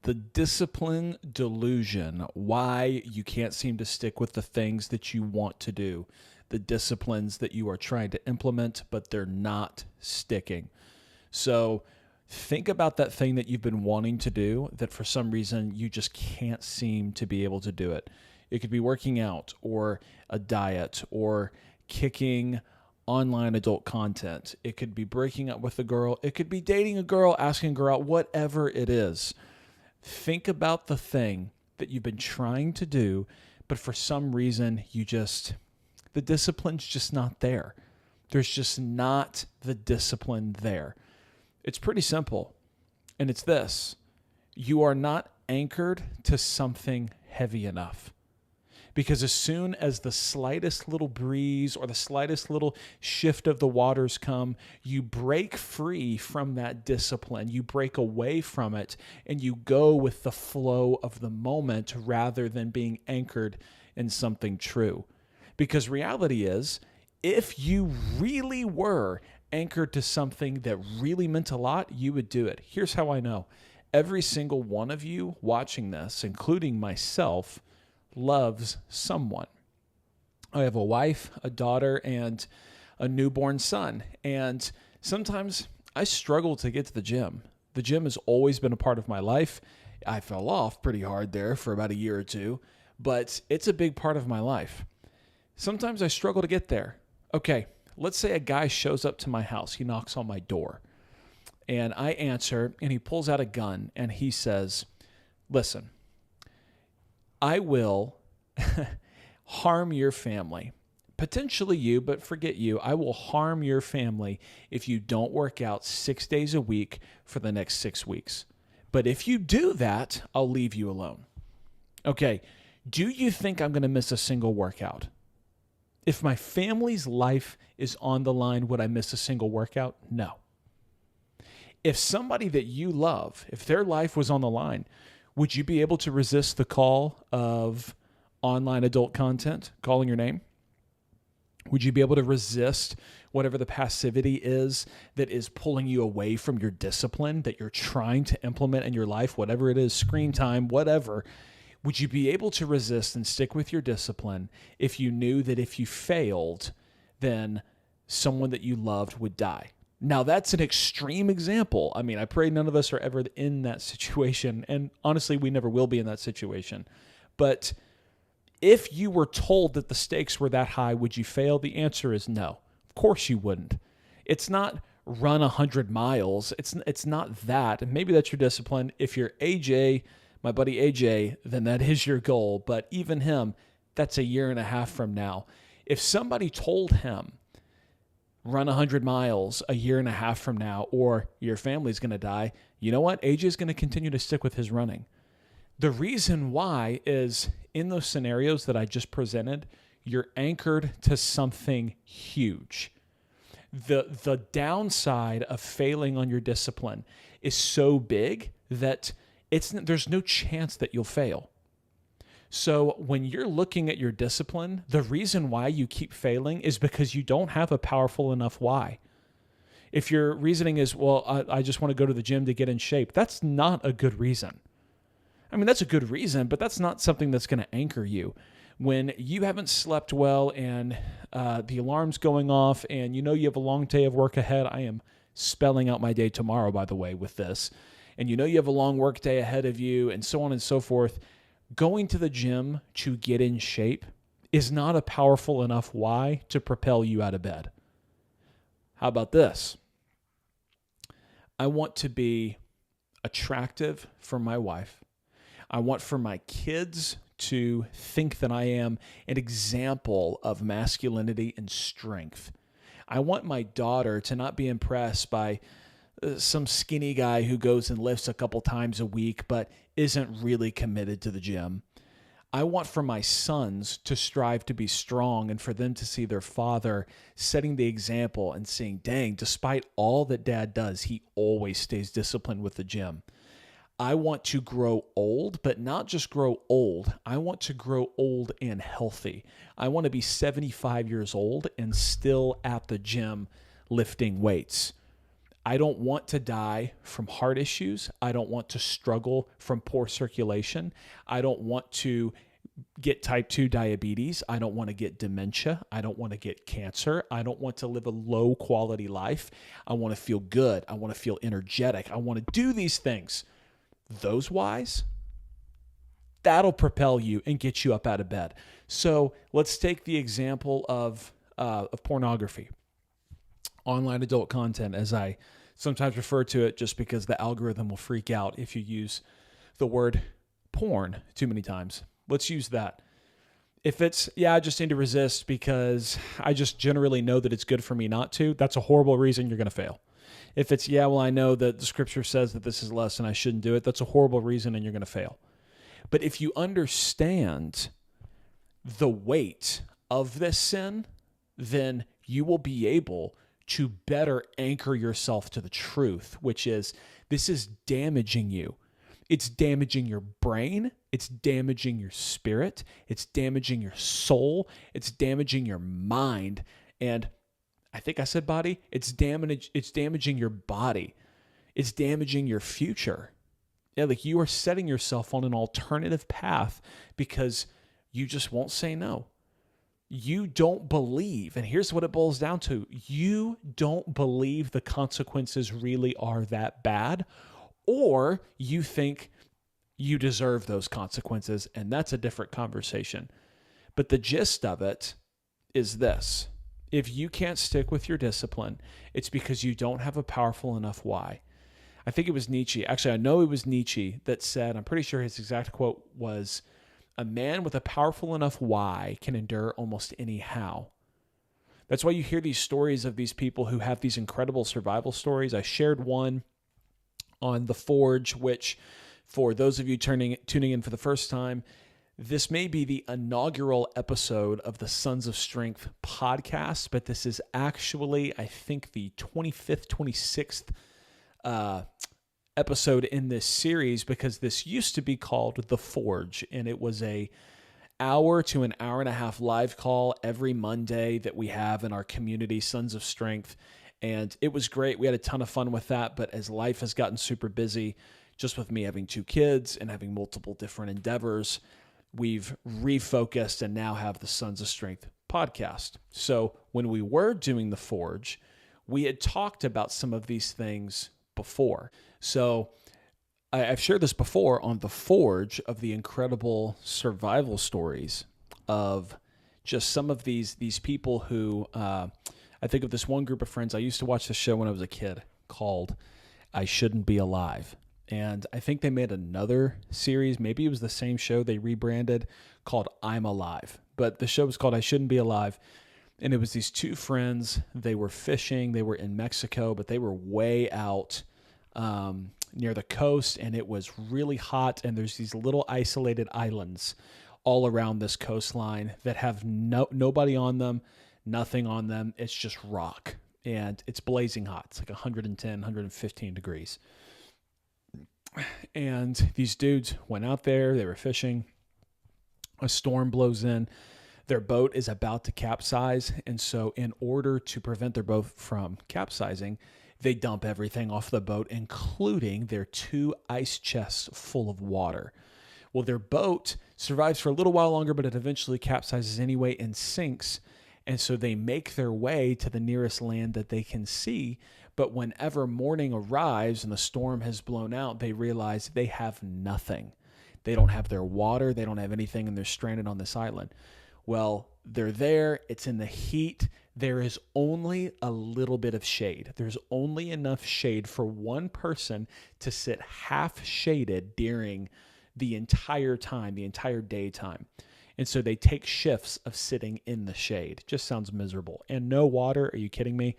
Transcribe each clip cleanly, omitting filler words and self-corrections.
The discipline delusion, why you can't seem to stick with the things that you want to do, the disciplines that you are trying to implement, but they're not sticking. So think about that thing that you've been wanting to do that for some reason you just can't seem to be able to do it. It could be working out or a diet or kicking online adult content. It could be breaking up with a girl. It could be dating a girl, asking a girl out, whatever it is. Think about the thing that you've been trying to do, but for some reason the discipline's just not there. There's just not the discipline there. It's pretty simple, and it's this. You are not anchored to something heavy enough. Because as soon as the slightest little breeze or the slightest little shift of the waters come, you break free from that discipline. You break away from it, and you go with the flow of the moment rather than being anchored in something true. Because reality is, if you really were anchored to something that really meant a lot, you would do it. Here's how I know. Every single one of you watching this, including myself, loves someone. I have a wife, a daughter, and a newborn son. And sometimes I struggle to get to the gym. The gym has always been a part of my life. I fell off pretty hard there for about a year or two, but it's a big part of my life. Sometimes I struggle to get there. Okay, let's say a guy shows up to my house. He knocks on my door, and I answer, and he pulls out a gun, and he says, listen, I will harm your family. Potentially you, but forget you. I will harm your family if you don't work out 6 days a week for the next 6 weeks. But if you do that, I'll leave you alone. Okay, do you think I'm going to miss a single workout? If my family's life is on the line, would I miss a single workout? No. If somebody that you love, if their life was on the line, would you be able to resist the call of online adult content calling your name? Would you be able to resist whatever the passivity is that is pulling you away from your discipline that you're trying to implement in your life, whatever it is, screen time, whatever? Would you be able to resist and stick with your discipline if you knew that if you failed, then someone that you loved would die? Now, that's an extreme example. I mean, I pray none of us are ever in that situation, and honestly, we never will be in that situation. But if you were told that the stakes were that high, would you fail? The answer is no. Of course you wouldn't. It's not run 100 miles. It's not that. And maybe that's your discipline. If you're AJ, my buddy AJ, then that is your goal. But even him, that's a year and a half from now. If somebody told him, run 100 miles a year and a half from now, or your family's going to die, you know what? AJ is going to continue to stick with his running. The reason why is in those scenarios that I just presented, you're anchored to something huge. The downside of failing on your discipline is so big that there's no chance that you'll fail. So when you're looking at your discipline, the reason why you keep failing is because you don't have a powerful enough why. If your reasoning is, well, I just want to go to the gym to get in shape, that's not a good reason. I mean, that's a good reason, but that's not something that's going to anchor you. When you haven't slept well and the alarm's going off and you know you have a long day of work ahead, I am spelling out my day tomorrow, by the way, with this, and you know you have a long work day ahead of you and so on and so forth, going to the gym to get in shape is not a powerful enough why to propel you out of bed. How about this? I want to be attractive for my wife. I want for my kids to think that I am an example of masculinity and strength. I want my daughter to not be impressed by some skinny guy who goes and lifts a couple times a week but isn't really committed to the gym. I want for my sons to strive to be strong and for them to see their father setting the example and saying, dang, despite all that dad does, he always stays disciplined with the gym. I want to grow old, but not just grow old. I want to grow old and healthy. I want to be 75 years old and still at the gym lifting weights. I don't want to die from heart issues. I don't want to struggle from poor circulation. I don't want to get type 2 diabetes. I don't want to get dementia. I don't want to get cancer. I don't want to live a low quality life. I want to feel good. I want to feel energetic. I want to do these things. Those whys, that'll propel you and get you up out of bed. So let's take the example of pornography, online adult content, as I sometimes refer to it, just because the algorithm will freak out if you use the word porn too many times. Let's use that. If it's, I just need to resist because I just generally know that it's good for me not to, that's a horrible reason you're going to fail. If it's, I know that the scripture says that this is less and I shouldn't do it, that's a horrible reason and you're going to fail. But if you understand the weight of this sin, then you will be able to better anchor yourself to the truth, which is this is damaging you. It's damaging your brain. It's damaging your spirit. It's damaging your soul. It's damaging your mind. And I think I said body. It's damaging your body. It's damaging your future. Yeah, like you are setting yourself on an alternative path because you just won't say no. You don't believe, and here's what it boils down to. You don't believe the consequences really are that bad, or you think you deserve those consequences, and that's a different conversation. But the gist of it is this. If you can't stick with your discipline, it's because you don't have a powerful enough why. I think it was Nietzsche. Actually, I know it was Nietzsche that said, I'm pretty sure his exact quote was, "A man with a powerful enough why can endure almost any how." That's why you hear these stories of these people who have these incredible survival stories. I shared one on The Forge, which for those of you tuning in for the first time, this may be the inaugural episode of the Sons of Strength podcast, but this is actually, I think, the 25th, 26th episode in this series, because this used to be called The Forge, and it was a hour to an hour and a half live call every Monday that we have in our community, Sons of Strength, and it was great. We had a ton of fun with that, but as life has gotten super busy, just with me having 2 kids and having multiple different endeavors, we've refocused and now have the Sons of Strength podcast. So when we were doing The Forge, we had talked about some of these things before. So I've shared this before on The Forge of the incredible survival stories of just some of these people who, I think of this one group of friends. I used to watch the show when I was a kid called I Shouldn't Be Alive. And I think they made another series. Maybe it was the same show they rebranded called I'm Alive. But the show was called I Shouldn't Be Alive. And it was these 2 friends. They were fishing. They were in Mexico, but they were way out near the coast, and it was really hot. And there's these little isolated islands all around this coastline that have nobody on them, nothing on them. It's just rock, and it's blazing hot. It's like 110, 115 degrees. And these dudes went out there. They were fishing. A storm blows in. Their boat is about to capsize, and so in order to prevent their boat from capsizing, they dump everything off the boat, including their 2 ice chests full of water. Well, their boat survives for a little while longer, but it eventually capsizes anyway and sinks, and so they make their way to the nearest land that they can see. But whenever morning arrives and the storm has blown out, they realize they have nothing. They don't have their water. They don't have anything, and they're stranded on this island. Well, they're there. It's in the heat. There is only a little bit of shade. There's only enough shade for one person to sit half shaded during the entire time, the entire daytime. And so they take shifts of sitting in the shade. Just sounds miserable. And no water. Are you kidding me?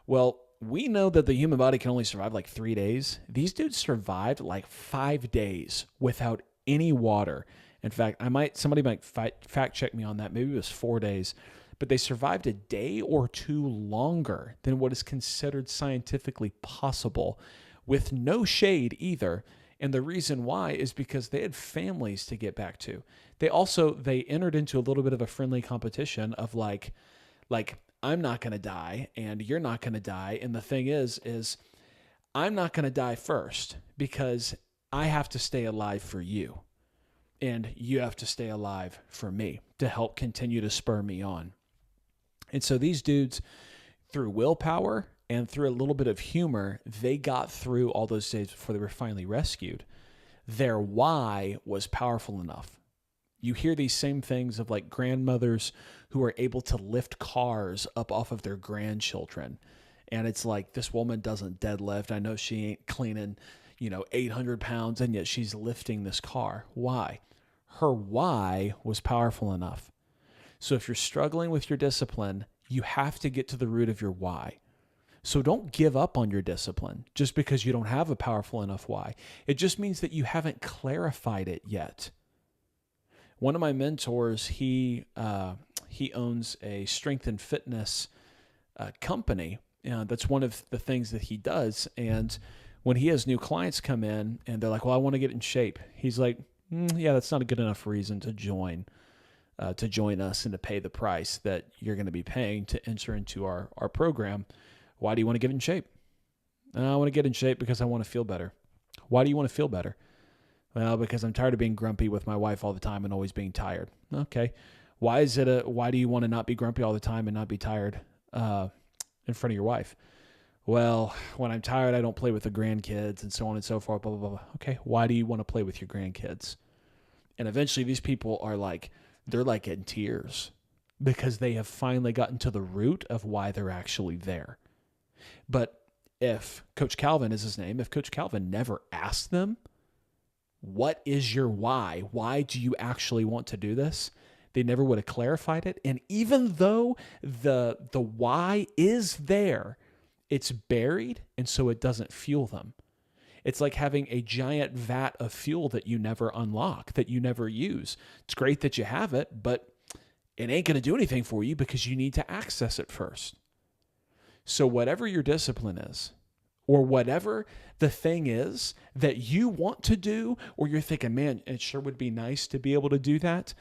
Well, we know that the human body can only survive like 3 days. These dudes survived like 5 days without any water. In fact, somebody might fact check me on that. Maybe it was 4 days, but they survived a day or 2 longer than what is considered scientifically possible with no shade either. And the reason why is because they had families to get back to. They entered into a little bit of a friendly competition of like I'm not going to die and you're not going to die. And the thing is I'm not going to die first because I have to stay alive for you. And you have to stay alive for me to help continue to spur me on. And so these dudes, through willpower and through a little bit of humor, they got through all those days before they were finally rescued. Their why was powerful enough. You hear these same things of like grandmothers who are able to lift cars up off of their grandchildren. And it's like, this woman doesn't deadlift. I know she ain't cleaning, 800 pounds, and yet she's lifting this car. Why? Her why was powerful enough. So if you're struggling with your discipline, you have to get to the root of your why. So don't give up on your discipline just because you don't have a powerful enough why. It just means that you haven't clarified it yet. One of my mentors, he owns a strength and fitness company. That's one of the things that he does. And when he has new clients come in and they're like, well, I want to get in shape. He's like, yeah, that's not a good enough reason to join us and to pay the price that you're going to be paying to enter into our program. Why do you want to get in shape? I want to get in shape because I want to feel better. Why do you want to feel better? Well, because I'm tired of being grumpy with my wife all the time and always being tired. Okay. Why do you want to not be grumpy all the time and not be tired in front of your wife? Well, when I'm tired, I don't play with the grandkids and so on and so forth, blah, blah, blah. Okay. Why do you want to play with your grandkids? And eventually these people are like, they're like in tears because they have finally gotten to the root of why they're actually there. But if Coach Calvin is his name, if Coach Calvin never asked them, what is your why? Why do you actually want to do this? They never would have clarified it. And even though the why is there, it's buried, and so it doesn't fuel them. It's like having a giant vat of fuel that you never unlock, that you never use. It's great that you have it, but it ain't going to do anything for you because you need to access it first. So whatever your discipline is, or whatever the thing is that you want to do, or you're thinking, man, it sure would be nice to be able to do that,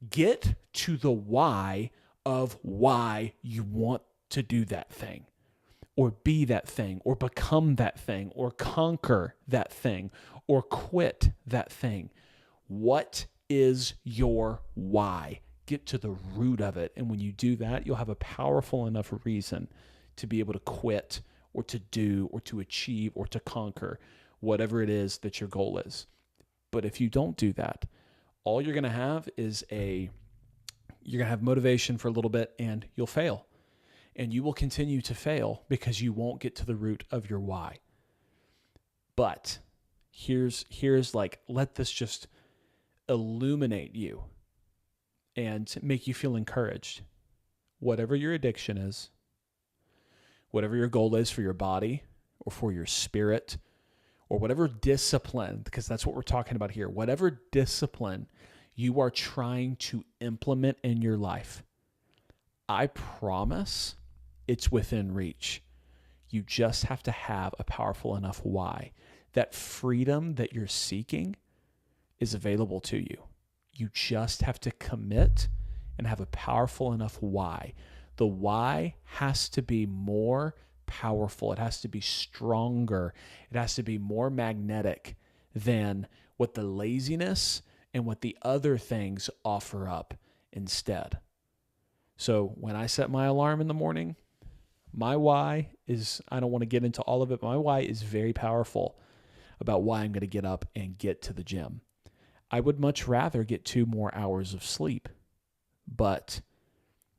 get to the why of why you want to do that thing, or be that thing, or become that thing, or conquer that thing, or quit that thing. What is your why? Get to the root of it. And when you do that, you'll have a powerful enough reason to be able to quit, or to do, or to achieve, or to conquer whatever it is that your goal is. But if you don't do that, all you're going to have is you're going to have motivation for a little bit and you'll fail. And you will continue to fail because you won't get to the root of your why. But here's like, let this just illuminate you and make you feel encouraged. Whatever your addiction is, whatever your goal is for your body or for your spirit, or whatever discipline, because that's what we're talking about here, whatever discipline you are trying to implement in your life, I promise it's within reach. You just have to have a powerful enough why. That freedom that you're seeking is available to you. You just have to commit and have a powerful enough why. The why has to be more powerful. It has to be stronger. It has to be more magnetic than what the laziness and what the other things offer up instead. So when I set my alarm in the morning, my why is, I don't want to get into all of it, but my why is very powerful about why I'm going to get up and get to the gym. I would much rather get 2 more hours of sleep, but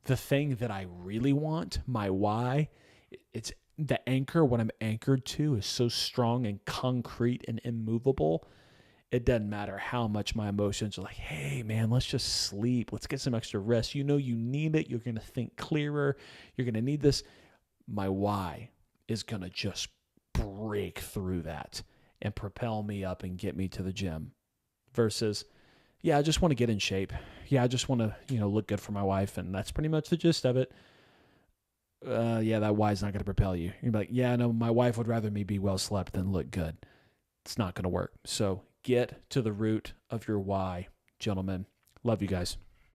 the thing that I really want, my why, it's the anchor, what I'm anchored to is so strong and concrete and immovable. It doesn't matter how much my emotions are like, hey man, let's just sleep. Let's get some extra rest. You know you need it. You're going to think clearer. You're going to need this. My why is going to just break through that and propel me up and get me to the gym versus, yeah, I just want to get in shape. Yeah, I just want to, look good for my wife. And that's pretty much the gist of it. Yeah, that why is not going to propel you. You're like, yeah, no, my wife would rather me be well slept than look good. It's not going to work. So get to the root of your why, gentlemen. Love you guys.